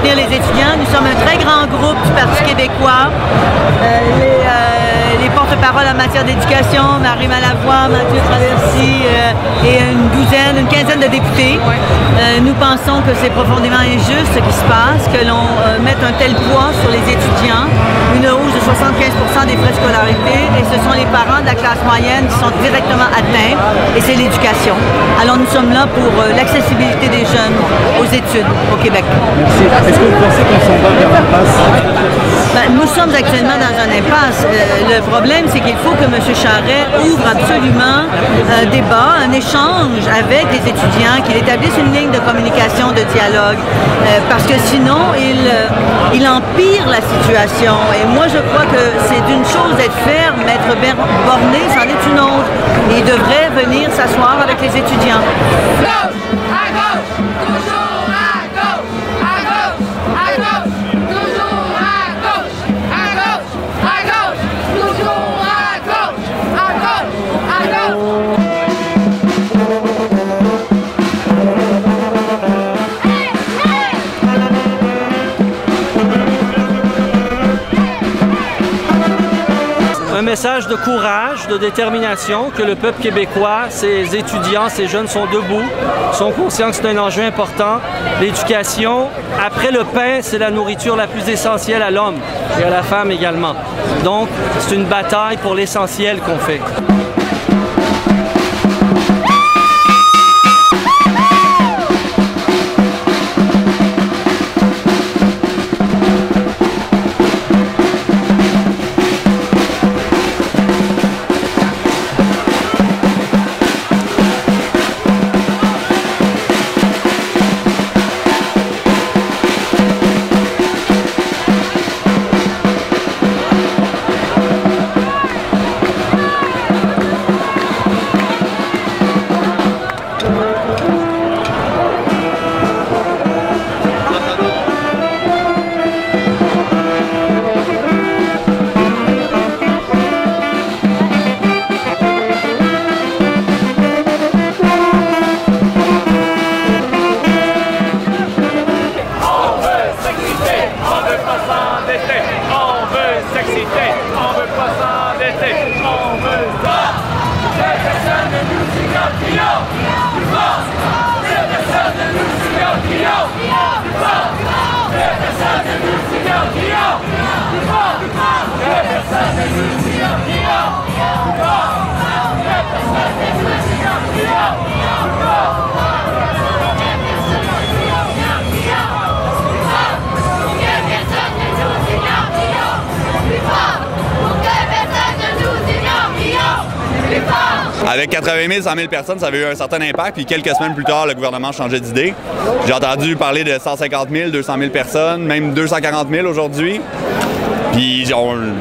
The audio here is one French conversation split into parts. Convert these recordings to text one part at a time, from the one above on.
soutenir les étudiants. Nous sommes un très grand groupe du Parti québécois. Les porte-paroles en matière d'éducation, Marie Malavoie, Mathieu Traversy et une quinzaine de députés. Nous pensons que c'est profondément injuste ce qui se passe, que l'on mette un tel poids sur les étudiants, une hausse de 75% des frais de scolarité, et ce sont les parents de la classe moyenne qui sont directement atteints, et c'est l'éducation. Alors nous sommes là pour l'accessibilité des jeunes aux études au Québec. Merci. Est-ce que vous pensez qu'on s'en va vers l'impasse? Nous sommes actuellement dans un impasse. Le problème, c'est qu'il faut que M. Charest ouvre absolument un débat, un échange avec les étudiants, qu'il établisse une ligne de communication, de dialogue, parce que sinon, il empire la situation. Et moi, je crois que c'est une chose d'être ferme, être borné, c'en est une autre. Et il devrait venir s'asseoir avec les étudiants. Un message de courage, de détermination, que le peuple québécois, ses étudiants, ses jeunes sont debout, sont conscients que c'est un enjeu important. L'éducation, après le pain, c'est la nourriture la plus essentielle à l'homme et à la femme également. Donc, c'est une bataille pour l'essentiel qu'on fait. Avec 80 000, 100 000 personnes, ça avait eu un certain impact. Puis quelques semaines plus tard, le gouvernement changeait d'idée. J'ai entendu parler de 150 000, 200 000 personnes, même 240 000 aujourd'hui. Puis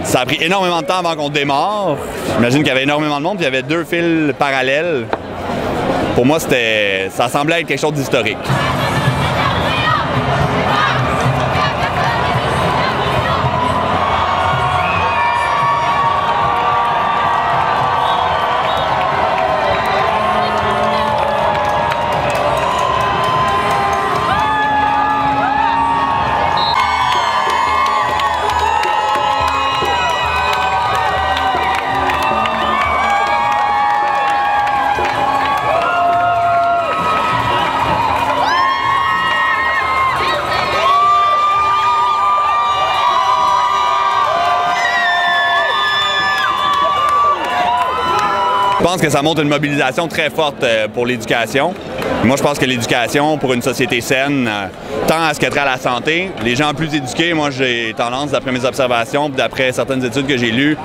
ça a pris énormément de temps avant qu'on démarre. J'imagine qu'il y avait énormément de monde, puis il y avait deux fils parallèles. Pour moi, ça semblait être quelque chose d'historique. Je pense que ça montre une mobilisation très forte pour l'éducation. Moi, je pense que l'éducation, pour une société saine, tend à ce qu'être à la santé. Les gens plus éduqués, moi, j'ai tendance, d'après mes observations, d'après certaines études que j'ai lues,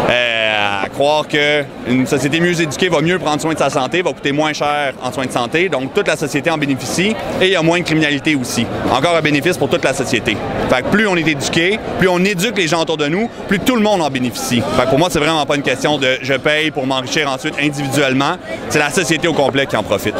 à croire qu'une société mieux éduquée va mieux prendre soin de sa santé, va coûter moins cher en soins de santé. Donc, toute la société en bénéficie et il y a moins de criminalité aussi. Encore un bénéfice pour toute la société. Fait que plus on est éduqué, plus on éduque les gens autour de nous, plus tout le monde en bénéficie. Fait que pour moi, c'est vraiment pas une question de je paye pour m'enrichir ensuite individuellement. C'est la société au complet qui en profite.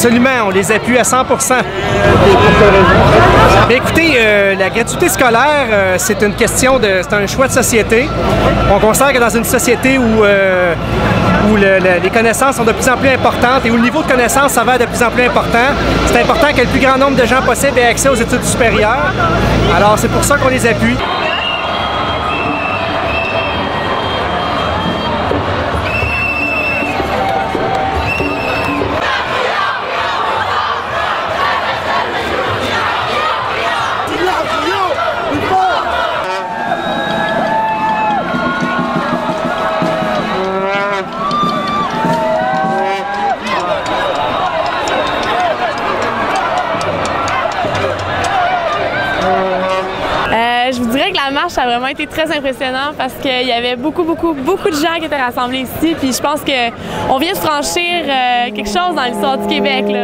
Absolument, on les appuie à 100 %. Écoutez, la gratuité scolaire, c'est une question c'est un choix de société. On considère que dans une société où les connaissances sont de plus en plus importantes et où le niveau de connaissance s'avère de plus en plus important, c'est important que le plus grand nombre de gens possible aient accès aux études supérieures. Alors, c'est pour ça qu'on les appuie. Je vous dirais que la marche a vraiment été très impressionnante parce qu'il y avait beaucoup de gens qui étaient rassemblés ici. Puis je pense qu'on vient de franchir quelque chose dans l'histoire du Québec, là.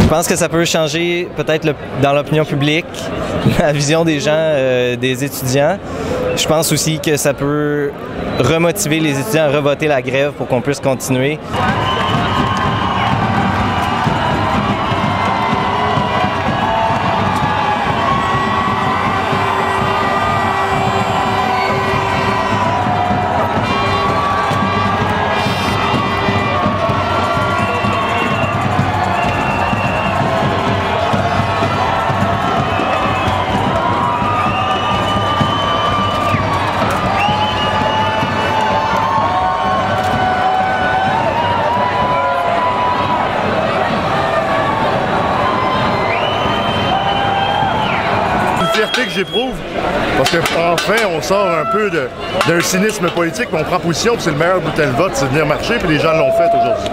Je pense que ça peut changer peut-être dans l'opinion publique, la vision des gens, des étudiants. Je pense aussi que ça peut remotiver les étudiants à revoter la grève pour qu'on puisse continuer. fierté que j'éprouve, parce qu'enfin, on sort un peu d'un cynisme politique, puis on prend position, puis c'est le meilleur bulletin de vote, c'est de venir marcher, puis les gens l'ont fait aujourd'hui.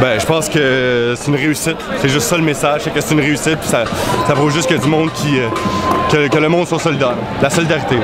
Ben, je pense que c'est une réussite. C'est juste ça le message, c'est que c'est une réussite, puis ça prouve juste qu'il y a du monde que le monde soit solidaire. La solidarité.